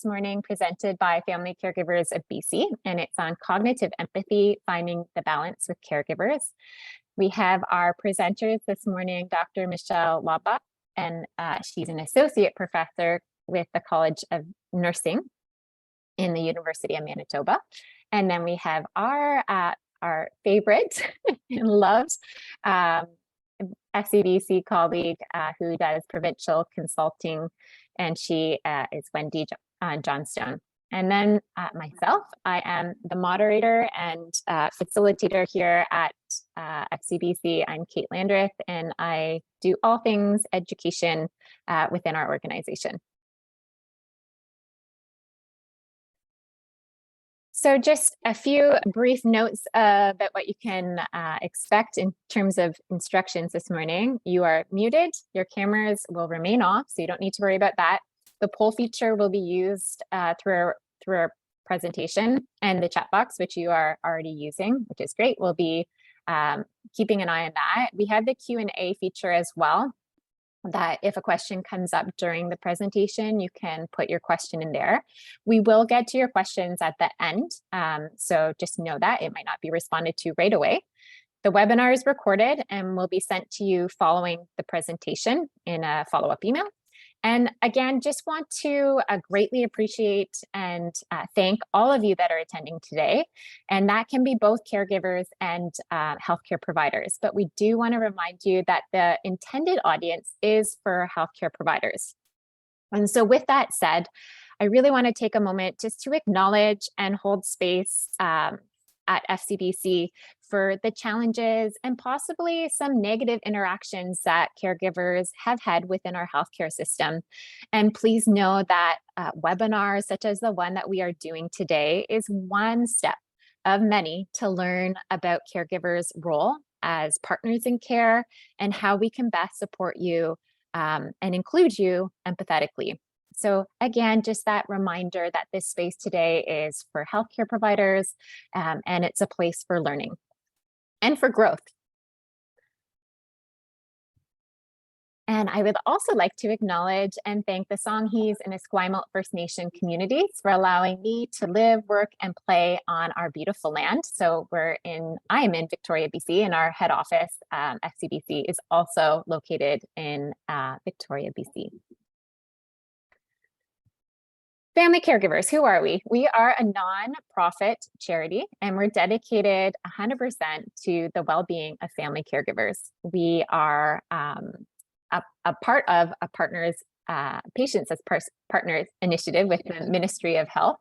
this morning presented by Family Caregivers of BC, and it's on cognitive empathy, finding the balance with caregivers. We have our presenters this morning, Dr. Michelle Lobchuk, and she's an associate professor with the College of Nursing in the University of Manitoba. And then we have our favorite and loved FCBC colleague who does provincial consulting, and she is Wendy Johnstone. And then myself, I am the moderator and facilitator here at FCBC. I'm Kate Landreth, and I do all things education within our organization. So just a few brief notes about what you can expect in terms of instructions this morning. You are muted, your cameras will remain off, so you don't need to worry about that. The poll feature will be used through our presentation, and the chat box, which you are already using, which is great. We'll be keeping an eye on that. We have the Q&A feature as well, that if a question comes up during the presentation, you can put your question in there. We will get to your questions at the end, so just know that it might not be responded to right away. The webinar is recorded and will be sent to you following the presentation in a follow-up email. And again, just want to greatly appreciate and thank all of you that are attending today. And that can be both caregivers and healthcare providers. But we do want to remind you that the intended audience is for healthcare providers. And so with that said, I really want to take a moment just to acknowledge and hold space at FCBC for the challenges and possibly some negative interactions that caregivers have had within our healthcare system. And please know that webinars such as the one that we are doing today is one step of many to learn about caregivers' role as partners in care and how we can best support you and include you empathetically. So again, just that reminder that this space today is for healthcare providers, and it's a place for learning and for growth. And I would also like to acknowledge and thank the Songhees and Esquimalt First Nation communities for allowing me to live, work, and play on our beautiful land. So I am in Victoria, BC, and our head office, FCBC, is also located in Victoria, BC. Family Caregivers, who are we? We are a nonprofit charity, and we're dedicated 100% to the well-being of family caregivers. We are a part of a Patients as Partners initiative with the Ministry of Health,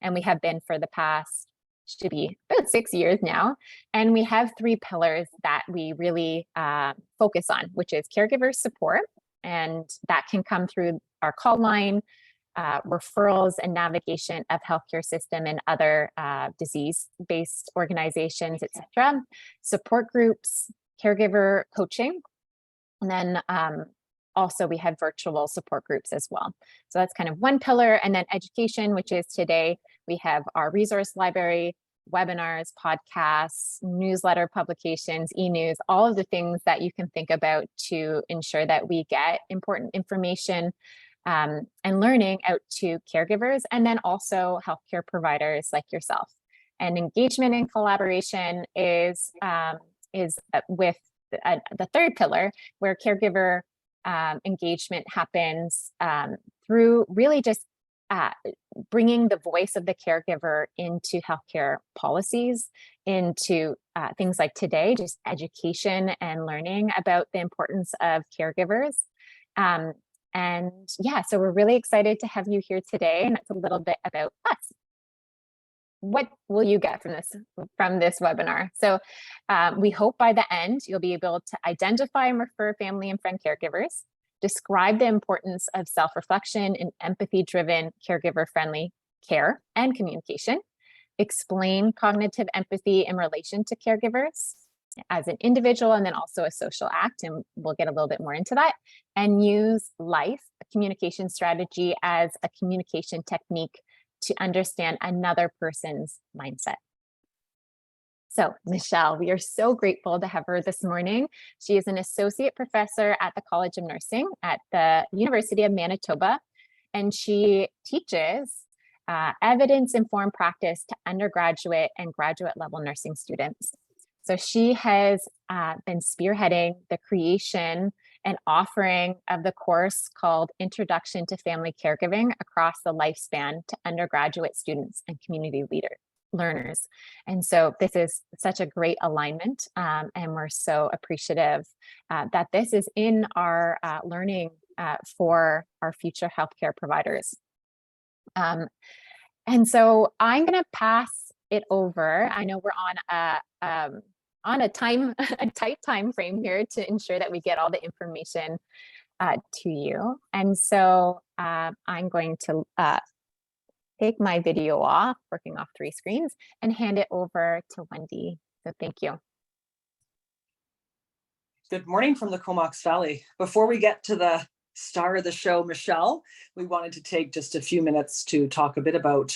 and we have been for the past, should be about 6 years now. And we have 3 pillars that we really focus on, which is caregiver support, and that can come through our call line, referrals and navigation of healthcare system and other disease-based organizations, etc. Support groups, caregiver coaching, and then also we have virtual support groups as well. So that's kind of one pillar. And then education, which is today, we have our resource library, webinars, podcasts, newsletter publications, e-news, all of the things that you can think about to ensure that we get important information and learning out to caregivers, and then also healthcare providers like yourself. And engagement and collaboration is with the third pillar, where caregiver engagement happens through really just bringing the voice of the caregiver into healthcare policies, into things like today, just education and learning about the importance of caregivers. And yeah, so we're really excited to have you here today, and that's a little bit about us. What will you get from this webinar? So we hope by the end, you'll be able to identify and refer family and friend caregivers, describe the importance of self-reflection and empathy-driven caregiver-friendly care and communication, explain cognitive empathy in relation to caregivers as an individual and then also a social act, and we'll get a little bit more into that, and use life, a communication strategy, as a communication technique to understand another person's mindset. So Michelle, we are so grateful to have her this morning. She is an associate professor at the College of Nursing at the University of Manitoba, and she teaches evidence-informed practice to undergraduate and graduate level nursing students. So she has been spearheading the creation and offering of the course called Introduction to Family Caregiving across the lifespan to undergraduate students and community learners. And so this is such a great alignment, and we're so appreciative that this is in our learning for our future healthcare providers. And so I'm going to pass it over. I know we're on a tight time frame here to ensure that we get all the information to you. And so I'm going to take my video off, working off 3 screens, and hand it over to Wendy. So thank you. Good morning from the Comox Valley. Before we get to the star of the show, Michelle, we wanted to take just a few minutes to talk a bit about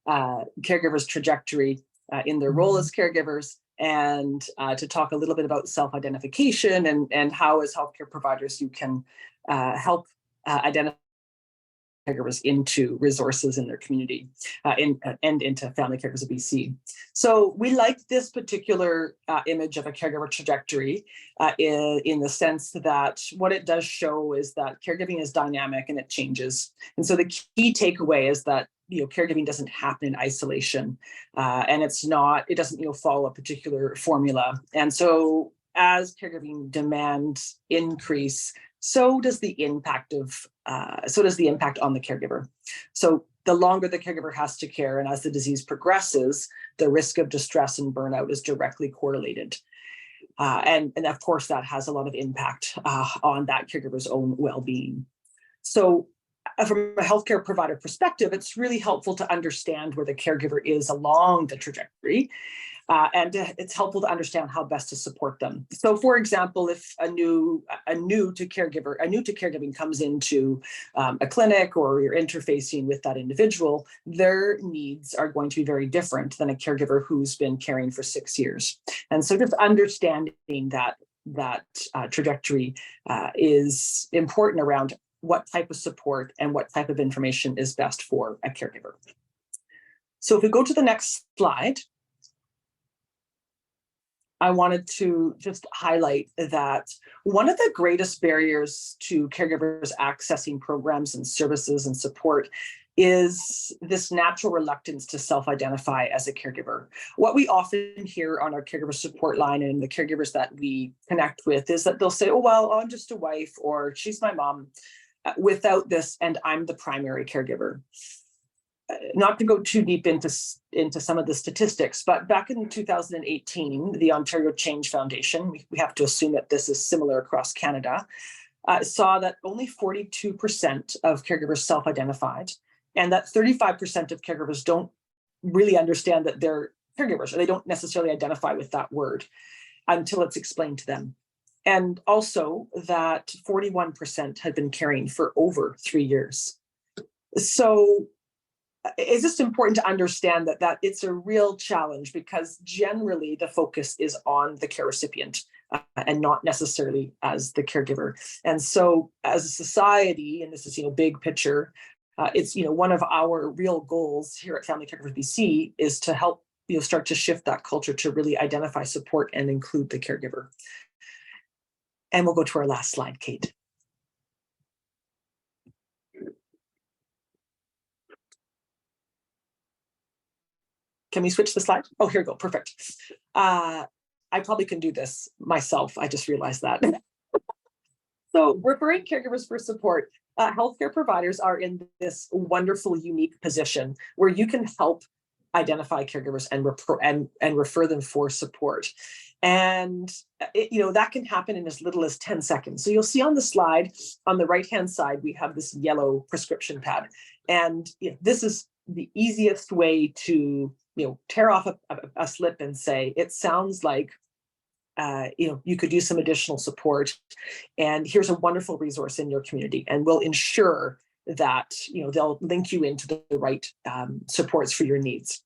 caregivers' trajectory in their role as caregivers, and to talk a little bit about self-identification and how, as healthcare providers, you can help identify caregivers into resources in their community and into Family Caregivers of BC. So we like this particular image of a caregiver trajectory in the sense that what it does show is that caregiving is dynamic and it changes. And so the key takeaway is that caregiving doesn't happen in isolation, and it doesn't follow a particular formula. And so as caregiving demands increase, so does the impact on the caregiver. So the longer the caregiver has to care, and as the disease progresses, the risk of distress and burnout is directly correlated. And of course, that has a lot of impact on that caregiver's own well-being. So from a healthcare provider perspective, it's really helpful to understand where the caregiver is along the trajectory. And it's helpful to understand how best to support them. So, for example, if a new to caregiving comes into a clinic, or you're interfacing with that individual, their needs are going to be very different than a caregiver who's been caring for 6 years. And so, just understanding that trajectory is important around what type of support and what type of information is best for a caregiver. So, if we go to the next slide. I wanted to just highlight that one of the greatest barriers to caregivers accessing programs and services and support is this natural reluctance to self-identify as a caregiver. What we often hear on our caregiver support line and the caregivers that we connect with is that they'll say, oh, well, I'm just a wife, or she's my mom, without this, and I'm the primary caregiver. Not to go too deep into some of the statistics, but back in 2018, the Ontario Change Foundation, we have to assume that this is similar across Canada, saw that only 42% of caregivers self-identified, and that 35% of caregivers don't really understand that they're caregivers, or they don't necessarily identify with that word until it's explained to them. And also that 41% had been caring for over 3 years. So it's just important to understand that it's a real challenge, because generally the focus is on the care recipient and not necessarily as the caregiver. And so as a society, and this is, big picture, it's, one of our real goals here at Family Caregivers BC is to help, start to shift that culture to really identify, support, and include the caregiver. And we'll go to our last slide, Kate. Can we switch the slide? Oh, here we go. Perfect. I probably can do this myself. I just realized that. So referring caregivers for support, healthcare providers are in this wonderful, unique position where you can help identify caregivers and refer them for support. And that can happen in as little as 10 seconds. So you'll see on the slide, on the right-hand side, we have this yellow prescription pad. And this is the easiest way to tear off a slip and say, it sounds like, you could use some additional support, and here's a wonderful resource in your community, and we'll ensure that, they'll link you into the right supports for your needs.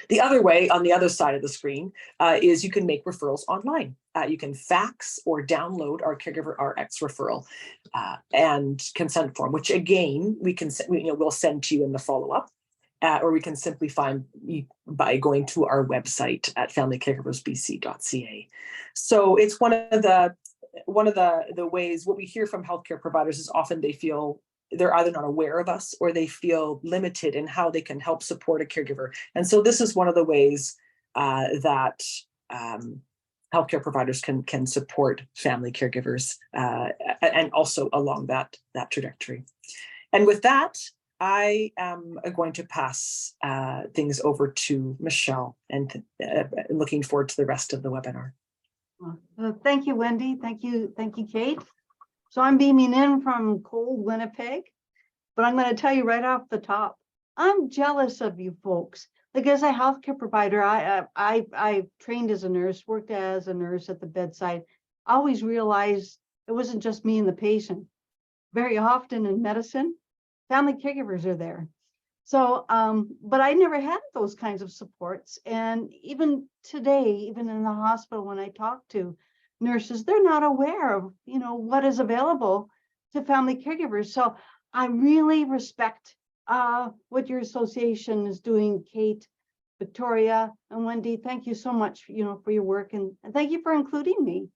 The other way, on the other side of the screen, is you can make referrals online. You can fax or download our Caregiver RX referral and consent form, which again, we'll send to you in the follow-up. Or we can simply find by going to our website at familycaregiversbc.ca. So it's one of the ways. What we hear from healthcare providers is often they feel they're either not aware of us or they feel limited in how they can help support a caregiver. And so this is one of the ways that healthcare providers can support family caregivers and also along that trajectory. And with that, I am going to pass things over to Michelle and looking forward to the rest of the webinar. Thank you, Wendy. Thank you, Kate. So I'm beaming in from cold Winnipeg, but I'm going to tell you right off the top, I'm jealous of you folks. Like, as a healthcare provider, I trained as a nurse, worked as a nurse at the bedside. I always realized it wasn't just me and the patient. Very often in medicine, family caregivers are there. So, but I never had those kinds of supports. And even today, even in the hospital, when I talk to nurses, they're not aware of, what is available to family caregivers. So I really respect what your association is doing, Kate, Victoria, and Wendy. Thank you so much, for your work, and thank you for including me.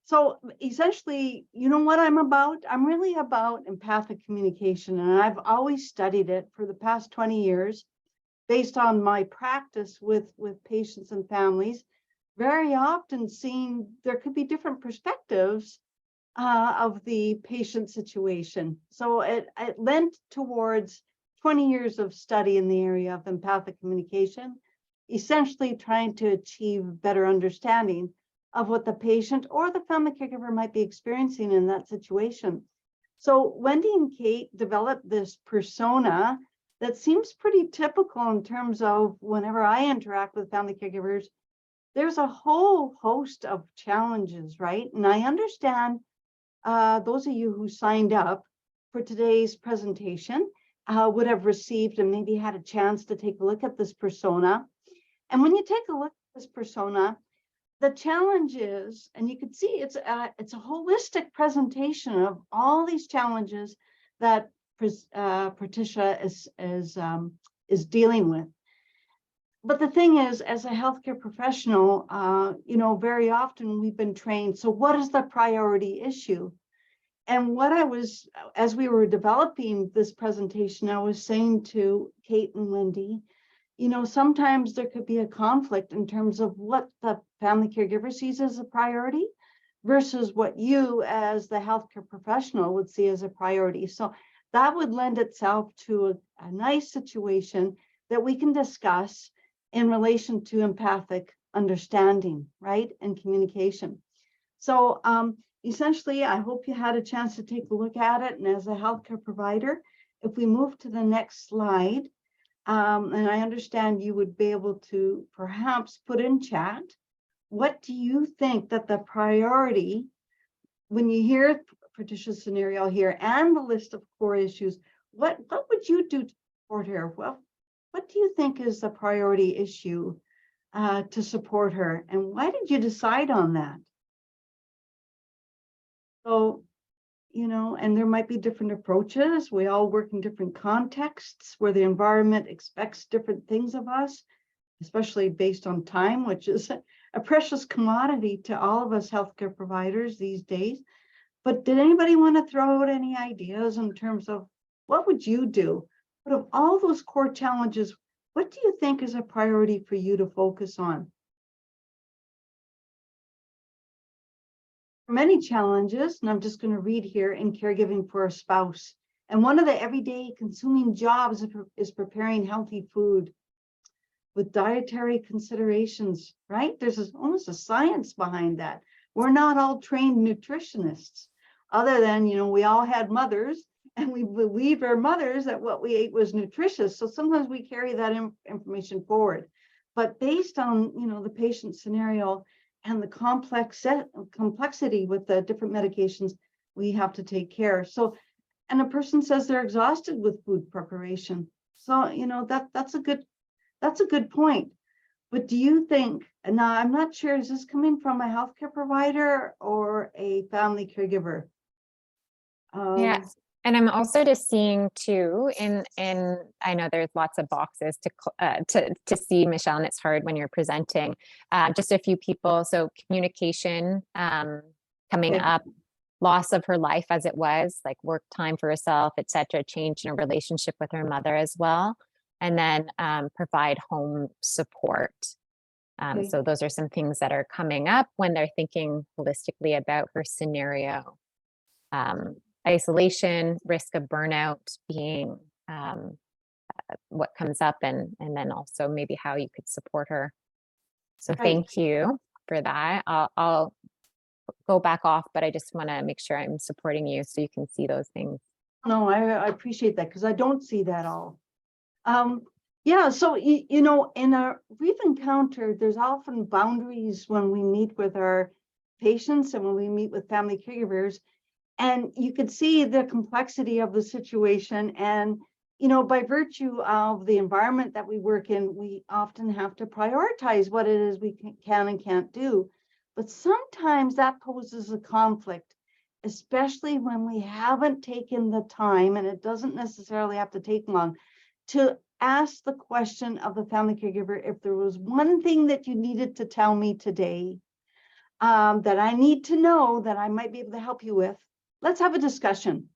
So essentially, you know what I'm about? I'm really about empathic communication, and I've always studied it for the past 20 years based on my practice with patients and families, very often seeing there could be different perspectives of the patient situation. So it lent towards 20 years of study in the area of empathic communication, essentially trying to achieve better understanding of what the patient or the family caregiver might be experiencing in that situation. So Wendy and Kate developed this persona that seems pretty typical in terms of whenever I interact with family caregivers, there's a whole host of challenges, right? And I understand those of you who signed up for today's presentation would have received and maybe had a chance to take a look at this persona. And when you take a look at this persona, the challenge is, and you can see it's a holistic presentation of all these challenges that Patricia is dealing with. But the thing is, as a healthcare professional, very often we've been trained. So what is the priority issue? And what as we were developing this presentation, I was saying to Kate and Wendy, sometimes there could be a conflict in terms of what the family caregiver sees as a priority versus what you as the healthcare professional would see as a priority. So that would lend itself to a nice situation that we can discuss in relation to empathic understanding, right, and communication. So essentially, I hope you had a chance to take a look at it. And as a healthcare provider, if we move to the next slide, and I understand you would be able to perhaps put in chat, what do you think that the priority, when you hear Patricia's scenario here and the list of core issues, what would you do to support her? Well, what do you think is the priority issue to support her? And why did you decide on that? So, and there might be different approaches. We all work in different contexts where the environment expects different things of us, especially based on time, which is a precious commodity to all of us healthcare providers these days. But did anybody want to throw out any ideas in terms of what would you do? But of all those core challenges, what do you think is a priority for you to focus on? Many challenges, and I'm just going to read here, in caregiving for a spouse. And one of the everyday consuming jobs is preparing healthy food with dietary considerations, right? There's almost a science behind that. We're not all trained nutritionists, other than, we all had mothers and we believed our mothers that what we ate was nutritious. So sometimes we carry that information forward. But based on, the patient scenario and the complexity with the different medications, we have to take care. So, and a person says they're exhausted with food preparation. So, that's a good That's a good point. But do you think, and now I'm not sure, is this coming from a healthcare provider or a family caregiver? Yes. And I'm also just seeing too, in I know there's lots of boxes to see, Michelle, and it's hard when you're presenting. Just a few people. So communication coming Okay. up, loss of her life as it was, like work time for herself, etc. Change in her relationship with her mother as well, and then provide home support. Okay. So those are some things that are coming up when they're thinking holistically about her scenario. Isolation, risk of burnout being what comes up, and then also maybe how you could support her. So Right. thank you for that. I'll go back off, but I just want to make sure I'm supporting you so you can see those things. No, I appreciate that because I don't see that all. Yeah, so you know, in a brief encounter, there's often boundaries when we meet with our patients and when we meet with family caregivers, and you could see the complexity of the situation. And you know, by virtue of the environment that we work in, we often have to prioritize what it is we can and can't do. But sometimes that poses a conflict, especially when we haven't taken the time, and it doesn't necessarily have to take long, to ask the question of the family caregiver, if there was one thing that you needed to tell me today that I need to know that I might be able to help you with, let's have a discussion.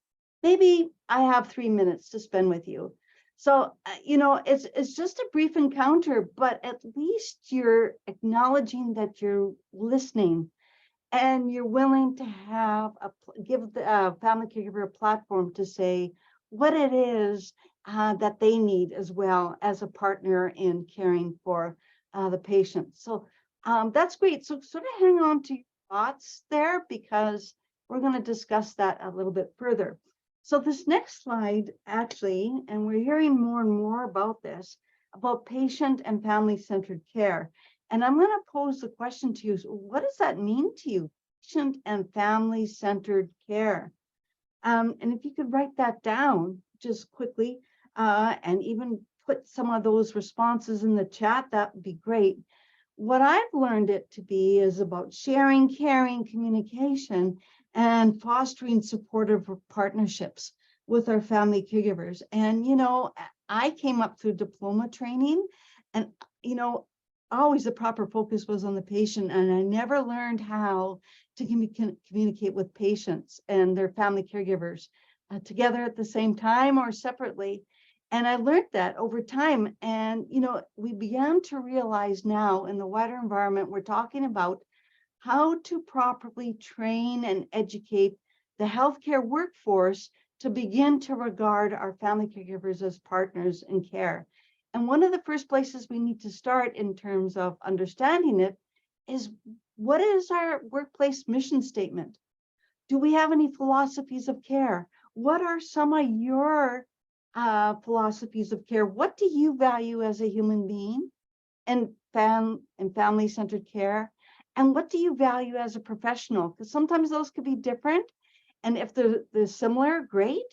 Maybe I have 3 minutes to spend with you. So, you know, it's just a brief encounter, but at least you're acknowledging that you're listening and you're willing to give the family caregiver a platform to say what it is that they need, as well as a partner in caring for the patient. So that's great. So sort of hang on to your thoughts there, because we're going to discuss that a little bit further. So this next slide, actually, and we're hearing more and more about this, about patient and family-centered care. And I'm going to pose the question to you, so what does that mean to you, patient and family-centered care? And if you could write that down just quickly, and even put some of those responses in the chat, that would be great. What I've learned it to be is about sharing, caring, communication, and fostering supportive partnerships with our family caregivers. And, you know, I came up through diploma training, and, you know, always the proper focus was on the patient, and I never learned how to communicate with patients and their family caregivers together at the same time or separately. And I learned that over time. And, you know, we began to realize now in the wider environment, we're talking about how to properly train and educate the healthcare workforce to begin to regard our family caregivers as partners in care. And one of the first places we need to start in terms of understanding it is, what is our workplace mission statement? Do we have any philosophies of care? What are some of your philosophies of care? What do you value as a human being and family-centered care? And what do you value as a professional? Because sometimes those could be different. And if they're similar, great.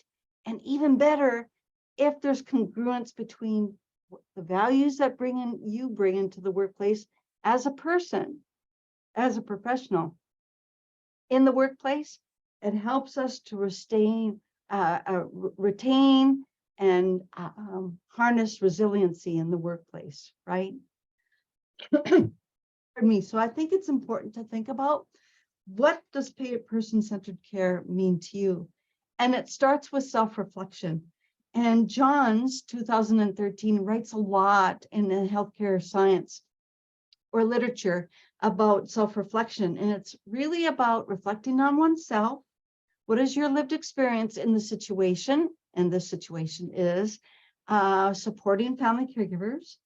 And even better, if there's congruence between the values that you bring into the workplace as a person, as a professional in the workplace, it helps us to retain and harness resiliency in the workplace, right? Pardon me. So I think it's important to think about, what does person-centered care mean to you? And it starts with self-reflection. And Johns 2013 writes a lot in the healthcare science or literature about self-reflection. And it's really about reflecting on oneself. What is your lived experience in the situation? And the situation is supporting family caregivers.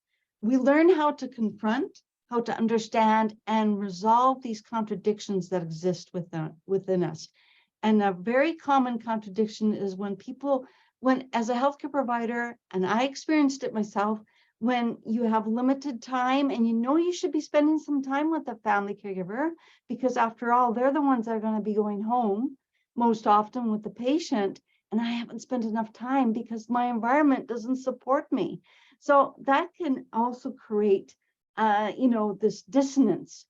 We learn how to confront, how to understand and resolve these contradictions that exist within us. And a very common contradiction is when as a healthcare provider, and I experienced it myself, when you have limited time and you know you should be spending some time with the family caregiver, because after all, they're the ones that are going to be going home most often with the patient. and I haven't spent enough time because my environment doesn't support me. So that can also create, this dissonance.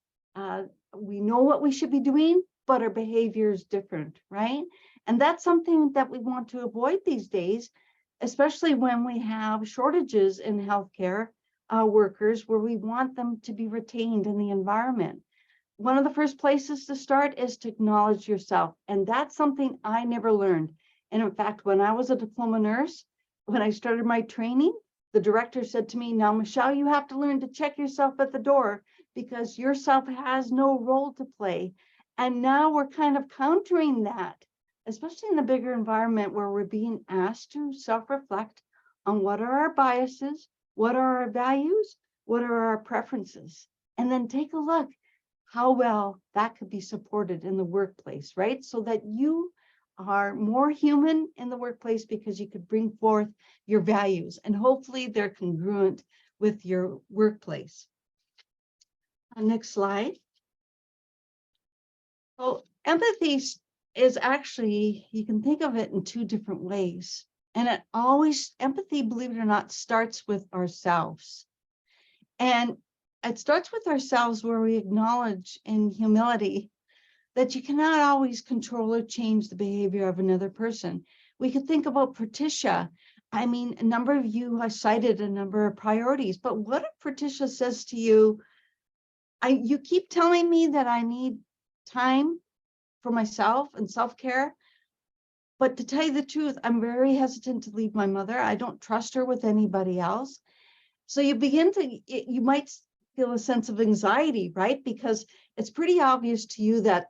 We know what we should be doing, but our behavior is different, right? And that's something that we want to avoid these days, especially when we have shortages in healthcare workers, where we want them to be retained in the environment. One of the first places to start is to acknowledge yourself. And that's something I never learned. And in fact, when I was a diploma nurse, when I started my training, the director said to me, now, Michelle, you have to learn to check yourself at the door because yourself has no role to play. And now we're kind of countering that, especially in the bigger environment where we're being asked to self-reflect on what are our biases, what are our values, what are our preferences, and then take a look how well that could be supported in the workplace, right? So that you are more human in the workplace because you could bring forth your values and hopefully they're congruent with your workplace. Next slide. So empathy is actually, you can think of it in two different ways. And it always, empathy, believe it or not, starts with ourselves. And it starts with ourselves where we acknowledge in humility that you cannot always control or change the behavior of another person. We could think about Patricia. I mean, a number of you have cited a number of priorities, but what if Patricia says to you, you keep telling me that I need time for myself and self-care, but to tell you the truth, I'm very hesitant to leave my mother. I don't trust her with anybody else. So you might feel a sense of anxiety, right? Because it's pretty obvious to you that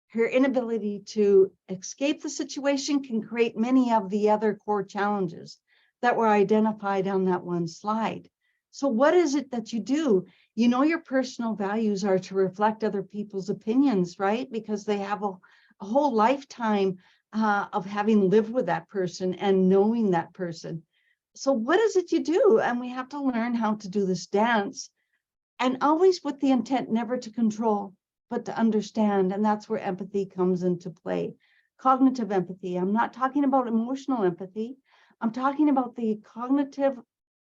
her inability to escape the situation can create many of the other core challenges that were identified on that one slide. So what is it that you do? You know, your personal values are to reflect other people's opinions, right? Because they have a whole lifetime of having lived with that person and knowing that person. So what is it you do? And we have to learn how to do this dance, and always with the intent never to control, but to understand. And that's where empathy comes into play. Cognitive empathy. I'm not talking about emotional empathy. I'm talking about the cognitive,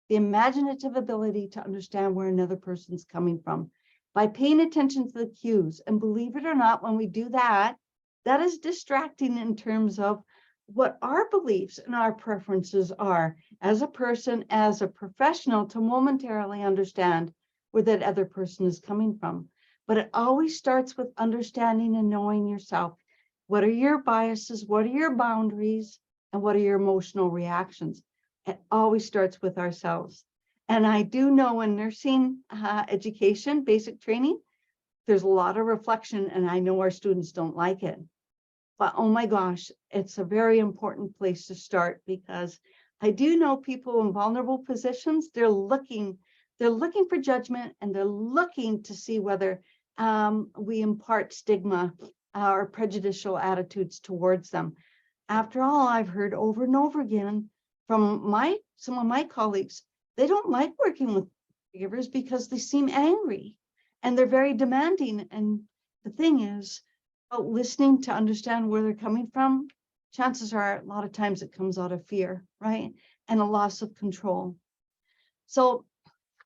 the imaginative ability to understand where another person's coming from by paying attention to the cues. And believe it or not, when we do that, that is distracting in terms of what our beliefs and our preferences are as a person, as a professional, to momentarily understand where that other person is coming from. But it always starts with understanding and knowing yourself. What are your biases? What are your boundaries? And what are your emotional reactions? It always starts with ourselves. And I do know in nursing education, basic training, there's a lot of reflection, and I know our students don't like it. But oh my gosh, it's a very important place to start, because I do know people in vulnerable positions, they're looking for judgment, and they're looking to see whether we impart stigma or prejudicial attitudes towards them. After all, I've heard over and over again from some of my colleagues, they don't like working with caregivers because they seem angry and they're very demanding. And the thing is, listening to understand where they're coming from, chances are a lot of times it comes out of fear, right? And a loss of control. So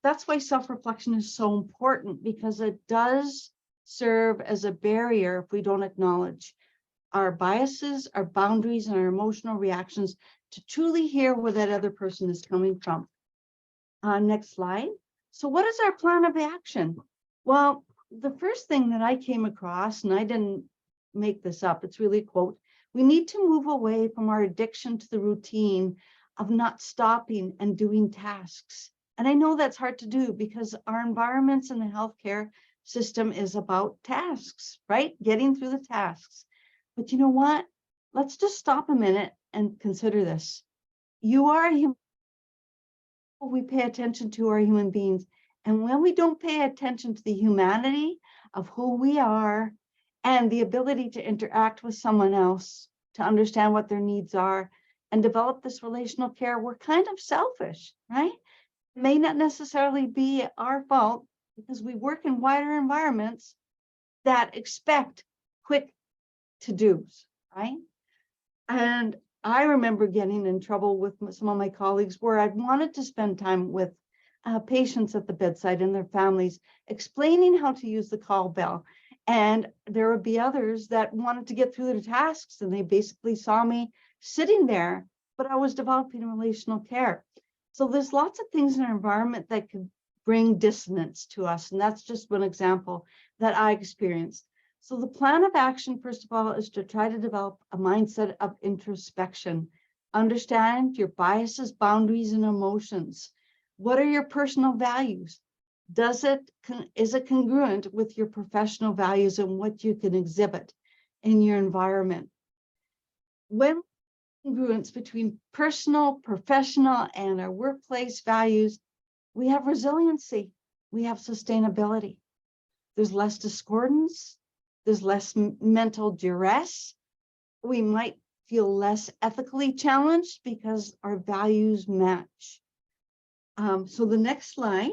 that's why self-reflection is so important, because it does serve as a barrier if we don't acknowledge our biases, our boundaries, and our emotional reactions to truly hear where that other person is coming from. Next slide. So what is our plan of action? Well, the first thing that I came across, and I didn't make this up, it's really a quote, we need to move away from our addiction to the routine of not stopping and doing tasks. And I know that's hard to do because our environments in the healthcare system is about tasks, right? Getting through the tasks. But you know what? Let's just stop a minute and consider this. You are a human. We pay attention to our human beings. And when we don't pay attention to the humanity of who we are and the ability to interact with someone else, to understand what their needs are and develop this relational care, we're kind of selfish, right? It may not necessarily be our fault because we work in wider environments that expect quick to-dos, right? And I remember getting in trouble with some of my colleagues where I wanted to spend time with patients at the bedside and their families, explaining how to use the call bell. And there would be others that wanted to get through their tasks, and they basically saw me sitting there, but I was developing relational care. So there's lots of things in our environment that could bring dissonance to us. And that's just one example that I experienced. So the plan of action, first of all, is to try to develop a mindset of introspection. Understand your biases, boundaries, and emotions. What are your personal values? Is it congruent with your professional values and what you can exhibit in your environment? When congruence between personal, professional, and our workplace values, we have resiliency, we have sustainability. There's less discordance, there's less mental duress. We might feel less ethically challenged because our values match. So the next slide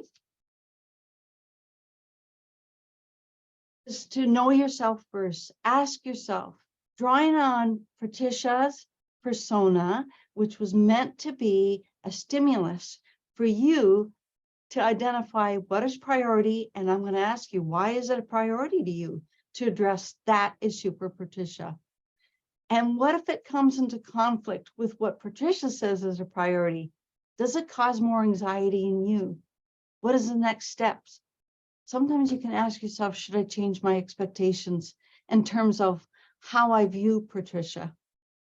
is to know yourself first. Ask yourself, drawing on Patricia's persona, which was meant to be a stimulus for you to identify what is priority. And I'm going to ask you, why is it a priority to you to address that issue for Patricia? And what if it comes into conflict with what Patricia says is a priority? Does it cause more anxiety in you? What is the next steps? Sometimes you can ask yourself, should I change my expectations in terms of how I view Patricia?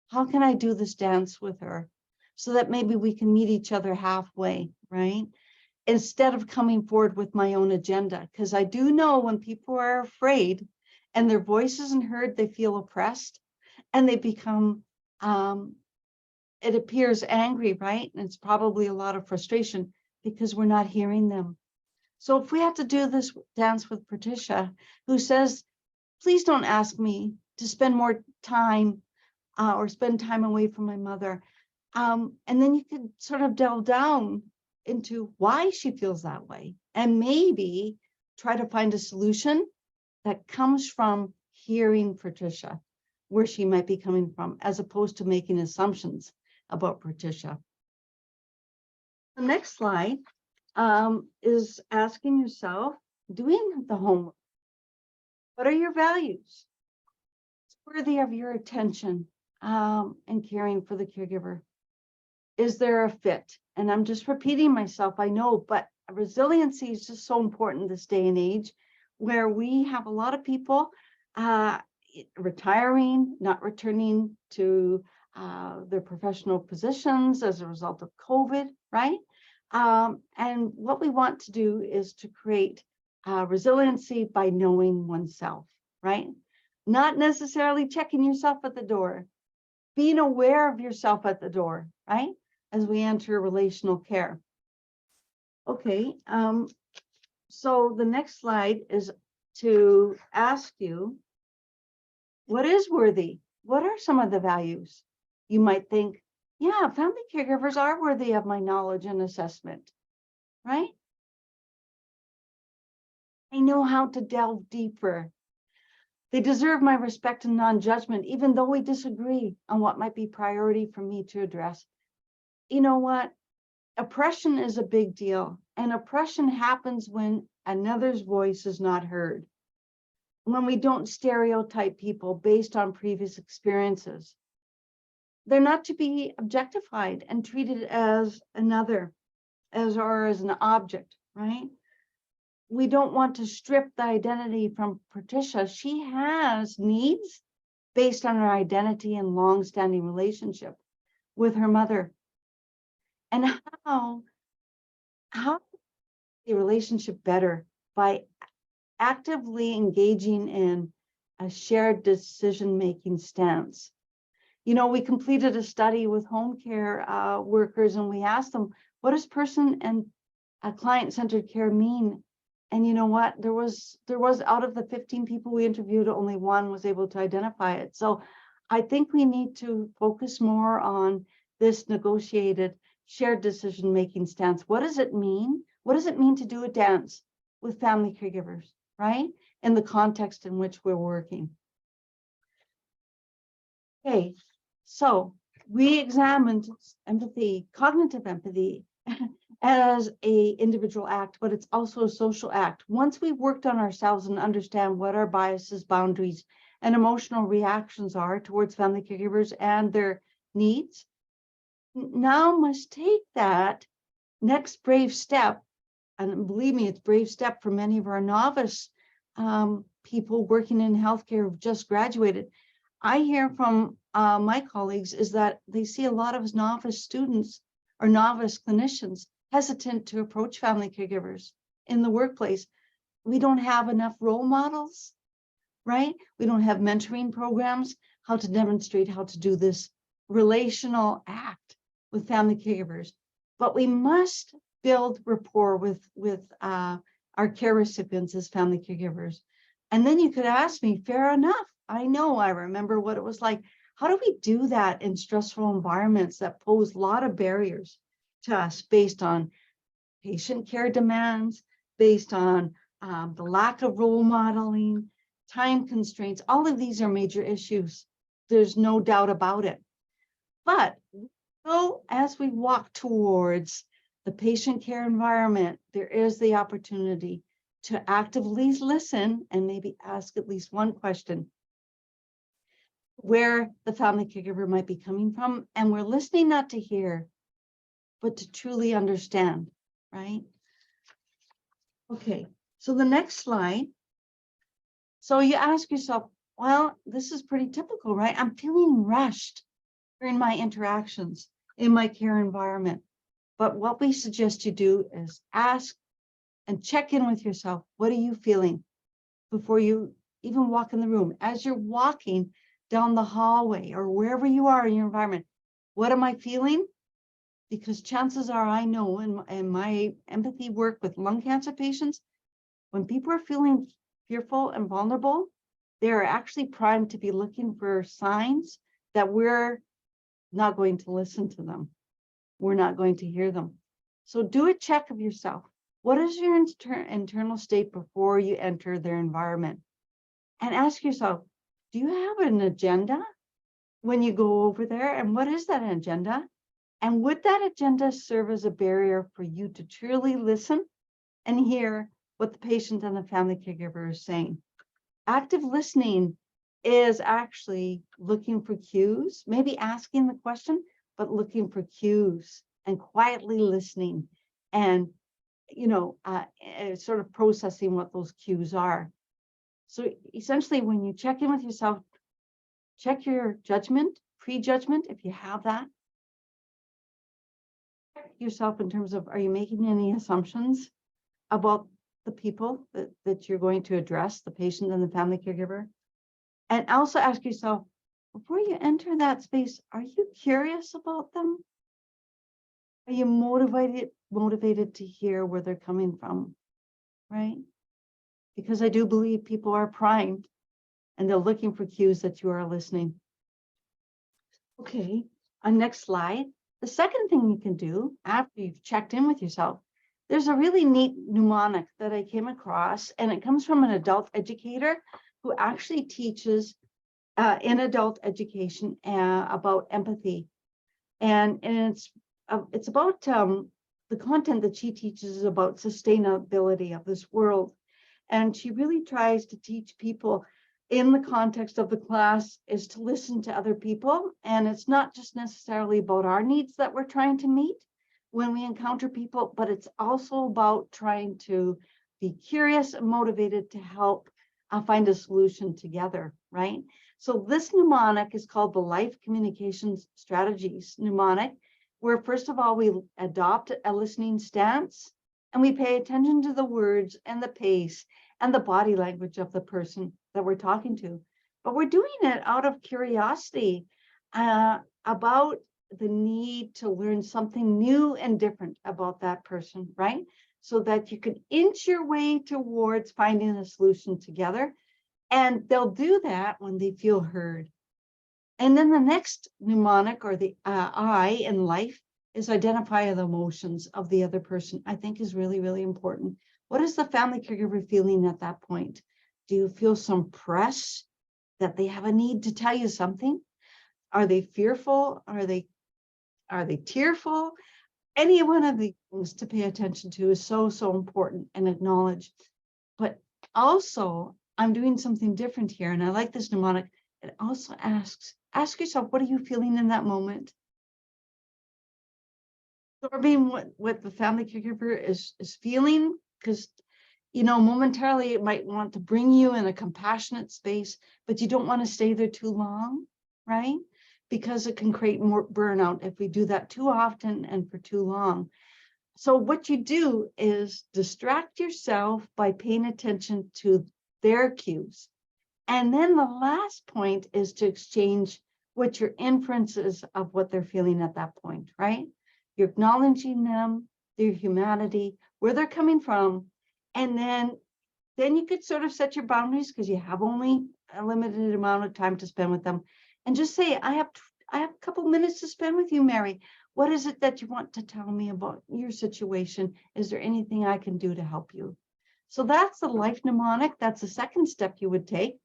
How can I do this dance with her so that maybe we can meet each other halfway, right? Instead of coming forward with my own agenda. Because I do know when people are afraid and their voice isn't heard, they feel oppressed and they become, it appears angry, right? And it's probably a lot of frustration because we're not hearing them. So if we have to do this dance with Patricia, who says, please don't ask me to spend more time or spend time away from my mother. And then you could sort of delve down into why she feels that way and maybe try to find a solution that comes from hearing Patricia, where she might be coming from, as opposed to making assumptions about Patricia. The next slide is asking yourself, doing the homework. What are your values? It's worthy of your attention and caring for the caregiver. Is there a fit? And I'm just repeating myself, I know, but resiliency is just so important this day and age, where we have a lot of people retiring, not returning to their professional positions as a result of COVID, right? And what we want to do is to create resiliency by knowing oneself, right? Not necessarily checking yourself at the door, being aware of yourself at the door, right? As we enter relational care. Okay, so the next slide is to ask you, what is worthy? What are some of the values? You might think, yeah, family caregivers are worthy of my knowledge and assessment, right? I know how to delve deeper. They deserve my respect and non-judgment, even though we disagree on what might be priority for me to address. You know what? Oppression is a big deal, and oppression happens when another's voice is not heard, when we don't stereotype people based on previous experiences. They're not to be objectified and treated as another, as an object, right? We don't want to strip the identity from Patricia. She has needs based on her identity and long-standing relationship with her mother. And how the relationship better by actively engaging in a shared decision-making stance. You know, we completed a study with home care workers, and we asked them, what does person and client-centered care mean? And you know what? There was out of the 15 people we interviewed, only one was able to identify it. So I think we need to focus more on this negotiated shared decision-making stance. What does it mean? What does it mean to do a dance with family caregivers, right? In the context in which we're working. Okay, so we examined empathy, cognitive empathy, as a individual act, but it's also a social act. Once we've worked on ourselves and understand what our biases, boundaries, and emotional reactions are towards family caregivers and their needs, now must take that next brave step. And believe me, it's a brave step for many of our novice people working in healthcare who've just graduated. I hear from my colleagues is that they see a lot of novice students or novice clinicians hesitant to approach family caregivers in the workplace. We don't have enough role models, right? We don't have mentoring programs, how to demonstrate how to do this relational act with family caregivers. But we must build rapport with our care recipients as family caregivers. And then you could ask me, fair enough. I know, I remember what it was like. How do we do that in stressful environments that pose a lot of barriers to us based on patient care demands, based on the lack of role modeling, time constraints? All of these are major issues. There's no doubt about it. But so as we walk towards the patient care environment, there is the opportunity to actively listen and maybe ask at least one question where the family caregiver might be coming from. And we're listening not to hear, but to truly understand, right? Okay, so the next slide. So you ask yourself, well, this is pretty typical, right? I'm feeling rushed during my interactions in my care environment. But what we suggest you do is ask and check in with yourself. What are you feeling before you even walk in the room? As you're walking down the hallway or wherever you are in your environment, what am I feeling? Because chances are, I know in my empathy work with lung cancer patients, when people are feeling fearful and vulnerable, they're actually primed to be looking for signs that we're not going to listen to them. We're not going to hear them. So do a check of yourself. What is your internal state before you enter their environment? And ask yourself, do you have an agenda when you go over there? And what is that agenda? And would that agenda serve as a barrier for you to truly listen and hear what the patient and the family caregiver is saying? Active listening is actually looking for cues, maybe asking the question, but looking for cues and quietly listening and, sort of processing what those cues are. So essentially, when you check in with yourself, check your judgment, prejudgment, if you have that. Check yourself in terms of, are you making any assumptions about the people that you're going to address, the patient and the family caregiver? And also ask yourself, before you enter that space, are you curious about them? Are you motivated to hear where they're coming from, right? Because I do believe people are primed and they're looking for cues that you are listening. Okay, on next slide. The second thing you can do after you've checked in with yourself, there's a really neat mnemonic that I came across, and it comes from an adult educator who actually teaches in adult education about empathy. And it's about the content that she teaches is about sustainability of this world. And she really tries to teach people in the context of the class is to listen to other people. And it's not just necessarily about our needs that we're trying to meet when we encounter people, but it's also about trying to be curious and motivated to help find a solution together, right? So this mnemonic is called the Life Communications Strategies mnemonic, where first of all, we adopt a listening stance and we pay attention to the words and the pace and the body language of the person that we're talking to. But we're doing it out of curiosity about the need to learn something new and different about that person, right? So that you can inch your way towards finding a solution together. And they'll do that when they feel heard. And then the next mnemonic, or the I in life, is identify the emotions of the other person. I think is really, really important. What is the family caregiver feeling at that point? Do you feel some press that they have a need to tell you something? Are they fearful? Are they tearful? Any one of these things to pay attention to is so, so important and acknowledge. But also, I'm doing something different here, and I like this mnemonic. It also ask yourself, what are you feeling in that moment? Absorbing what the family caregiver is feeling, because momentarily it might want to bring you in a compassionate space, but you don't want to stay there too long, right? Because it can create more burnout if we do that too often and for too long. So what you do is distract yourself by paying attention to their cues. And then the last point is to exchange what your inferences of what they're feeling at that point, right? You're acknowledging them, their humanity, where they're coming from. And then you could sort of set your boundaries because you have only a limited amount of time to spend with them. And just say, I have a couple minutes to spend with you, Mary. What is it that you want to tell me about your situation? Is there anything I can do to help you? So that's the life mnemonic. That's the second step you would take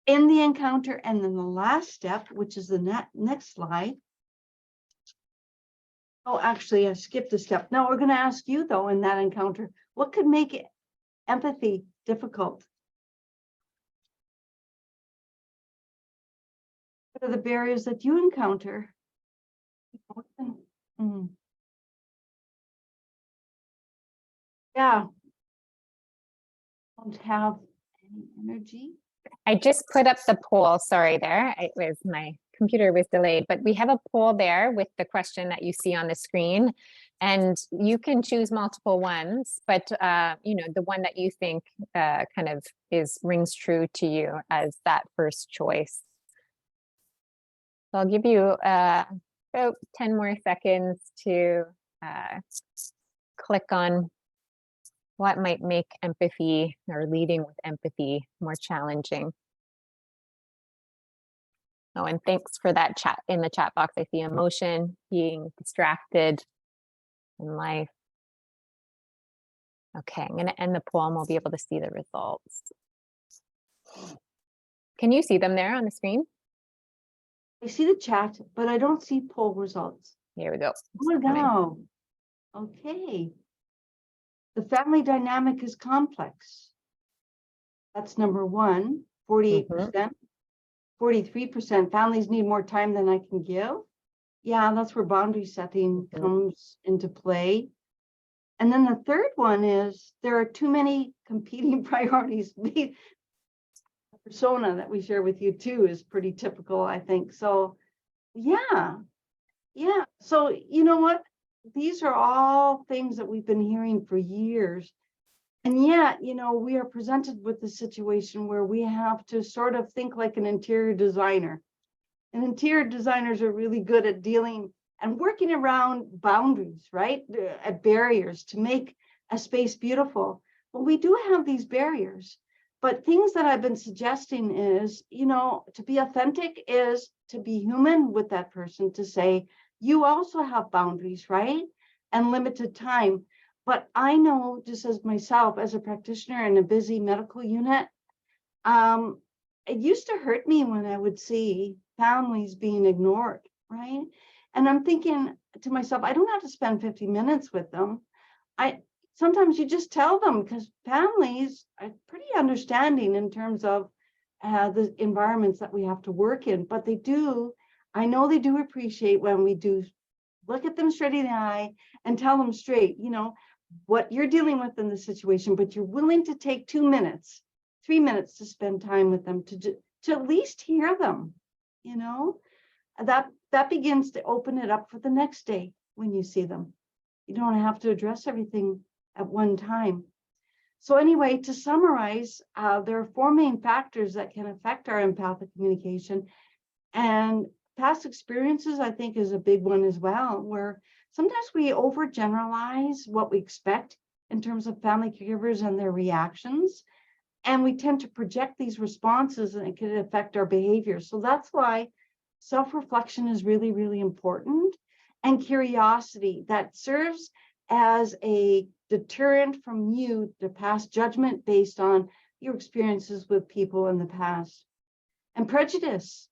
in the encounter. And then the last step, which is the next slide. Oh, actually, I skipped a step. Now we're going to ask you, though, in that encounter, what could make empathy difficult? What are the barriers that you encounter? Yeah. Don't have any energy. I just put up the poll. Sorry there. It was my computer was delayed, but we have a poll there with the question that you see on the screen, and you can choose multiple ones, but the one that you think kind of rings true to you as that first choice. So I'll give you about 10 more seconds to click on what might make empathy or leading with empathy more challenging. Oh, and thanks for that chat in the chat box. I see emotion, being distracted in life. Okay, I'm going to end the poll and we'll be able to see the results. Can you see them there on the screen? I see the chat, but I don't see poll results. Here we go. Oh, no. Okay. The family dynamic is complex. That's number one, 48%. 43% families need more time than I can give. Yeah, that's where boundary setting comes into play. And then the third one is there are too many competing priorities. The persona that we share with you too is pretty typical, I think. So yeah. So you know what? These are all things that we've been hearing for years. And yet, we are presented with the situation where we have to sort of think like an interior designer. And interior designers are really good at dealing and working around boundaries, right? At barriers to make a space beautiful. Well, we do have these barriers, but things that I've been suggesting is, to be authentic is to be human with that person, to say, you also have boundaries, right? And limited time. But I know, just as myself, as a practitioner in a busy medical unit, it used to hurt me when I would see families being ignored, right? And I'm thinking to myself, I don't have to spend 50 minutes with them. Sometimes you just tell them, because families are pretty understanding in terms of the environments that we have to work in, but I know they do appreciate when we do look at them straight in the eye and tell them straight, what you're dealing with in the situation, but you're willing to take 2 minutes, 3 minutes to spend time with them to at least hear them, that begins to open it up for the next day when you see them. You don't have to address everything at one time. So anyway, to summarize, there are 4 main factors that can affect our empathic communication, and past experiences, I think, is a big one as well, where sometimes we overgeneralize what we expect in terms of family caregivers and their reactions, and we tend to project these responses, and it can affect our behavior. So that's why self-reflection is really, really important, and curiosity that serves as a deterrent from you to pass judgment based on your experiences with people in the past. And prejudice.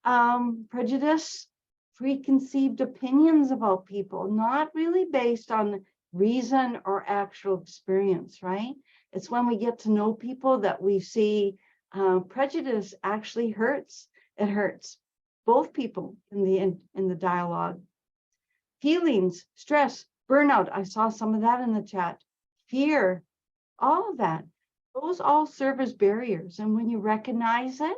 prejudice, preconceived opinions about people, not really based on reason or actual experience, right? It's when we get to know people that we see prejudice actually hurts. It hurts both people in the dialogue. Feelings, stress, burnout. I saw some of that in the chat. Fear, all of that. Those all serve as barriers. And when you recognize it,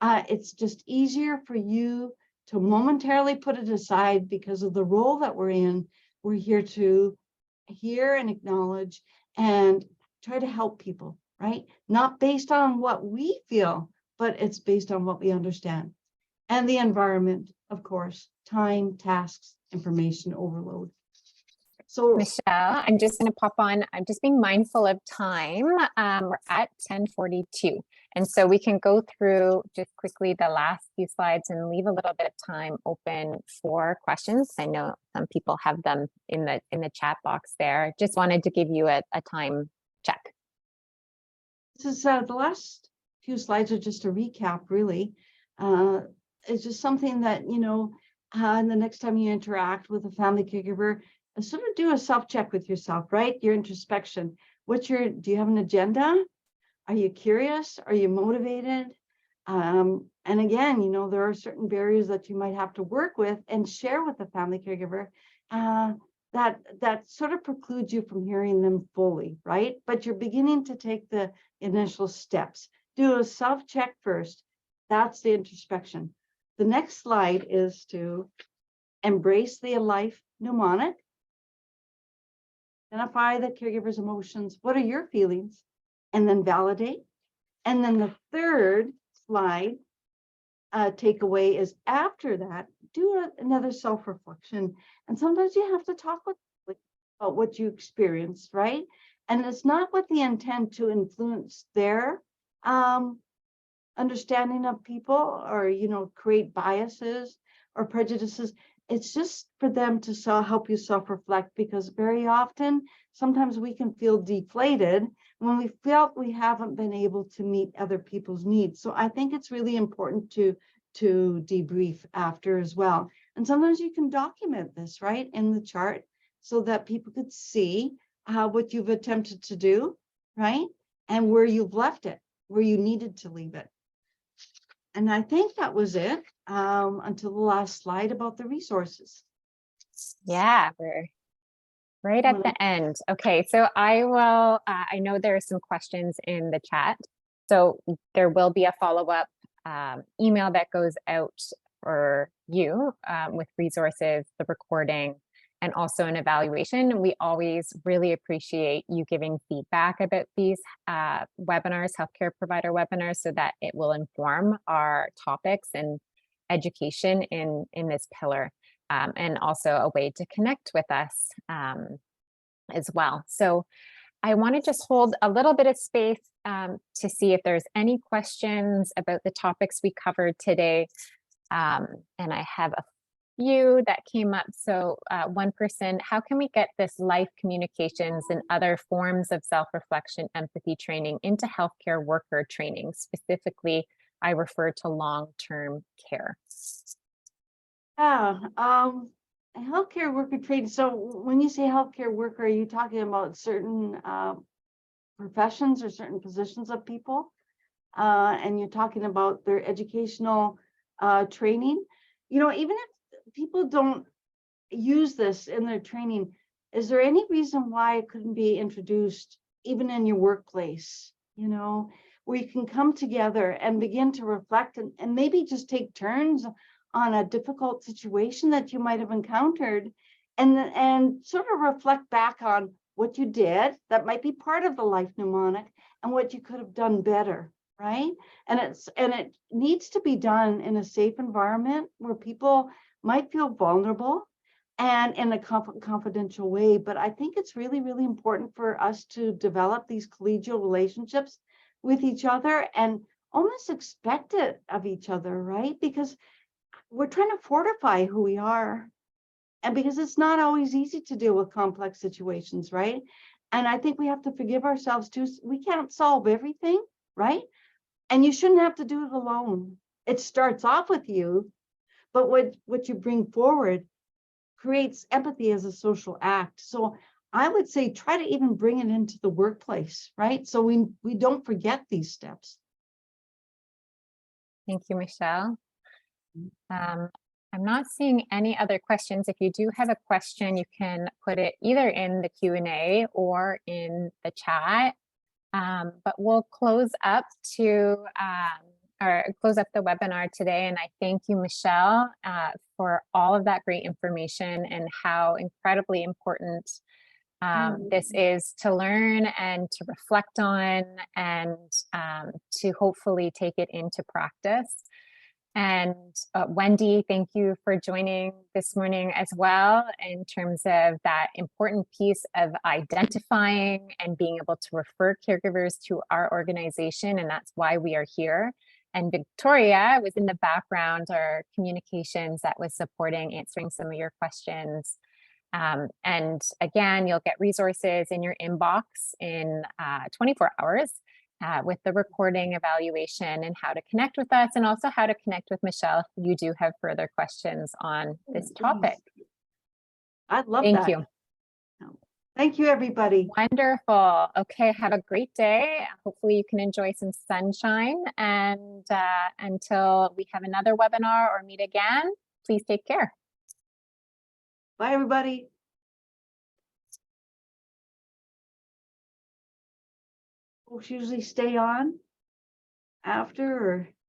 it's just easier for you to momentarily put it aside because of the role that we're in. We're here to hear and acknowledge and try to help people, right? Not based on what we feel, but it's based on what we understand. And the environment, of course, time, tasks, information overload. So Michelle, I'm just going to pop on. I'm just being mindful of time. We're at 10:42. And so we can go through just quickly the last few slides and leave a little bit of time open for questions. I know some people have them in the chat box there. Just wanted to give you a time check. this is the last few slides are just a recap, really. It's just something that, and the next time you interact with a family caregiver, sort of do a self-check with yourself, right? Your introspection. Do you have an agenda? Are you curious? Are you motivated? And again, there are certain barriers that you might have to work with and share with the family caregiver that sort of precludes you from hearing them fully, right? But you're beginning to take the initial steps. Do a self-check first. That's the introspection. The next slide is to embrace the life mnemonic. Identify the caregiver's emotions. What are your feelings? And then validate. And then the third slide takeaway is after that, do another self-reflection. And sometimes you have to talk about what you experienced, right? And it's not with the intent to influence their understanding of people or, create biases or prejudices. It's just for them to help you self-reflect, because very often, sometimes we can feel deflated when we felt we haven't been able to meet other people's needs. So I think it's really important to debrief after as well. And sometimes you can document this, right, in the chart so that people could see what you've attempted to do, right, and where you've left it, where you needed to leave it. And I think that was it until the last slide about the resources. Yeah, we're right at the end. Okay, so I will, I know there are some questions in the chat. So there will be a follow-up email that goes out for you with resources, the recording, and also an evaluation. We always really appreciate you giving feedback about these webinars, healthcare provider webinars, so that it will inform our topics and education in this pillar, and also a way to connect with us as well. So I want to just hold a little bit of space to see if there's any questions about the topics we covered today. And I have a few that came up. So one person, how can we get this life communications and other forms of self-reflection, empathy training into healthcare worker training? Specifically, I refer to long-term care. Yeah, healthcare worker training. So when you say healthcare worker, are you talking about certain professions or certain positions of people? And you're talking about their educational training? Even if people don't use this in their training, is there any reason why it couldn't be introduced even in your workplace, where you can come together and begin to reflect and maybe just take turns on a difficult situation that you might have encountered and sort of reflect back on what you did that might be part of the life mnemonic and what you could have done better, right? And it needs to be done in a safe environment where people might feel vulnerable and in a confidential way. But I think it's really, really important for us to develop these collegial relationships with each other and almost expect it of each other, right? Because we're trying to fortify who we are. And because it's not always easy to deal with complex situations, right? And I think we have to forgive ourselves too. We can't solve everything, right? And you shouldn't have to do it alone. it starts off with you, but what you bring forward creates empathy as a social act. So I would say try to even bring it into the workplace, right? So we don't forget these steps. Thank you, Michelle. I'm not seeing any other questions. If you do have a question, you can put it either in the Q&A or in the chat. But we'll close up close up the webinar today. And I thank you, Michelle, for all of that great information and how incredibly important this is to learn and to reflect on and to hopefully take it into practice. And Wendy, thank you for joining this morning as well in terms of that important piece of identifying and being able to refer caregivers to our organization. And that's why we are here. And Victoria was in the background, our communications that was supporting answering some of your questions. And again, you'll get resources in your inbox in 24 hours. With the recording evaluation and how to connect with us and also how to connect with Michelle if you do have further questions on this topic. I'd love that. Thank you. Thank you, everybody. Wonderful. Okay, have a great day. Hopefully you can enjoy some sunshine, and until we have another webinar or meet again, please take care. Bye, everybody. Folks usually stay on after or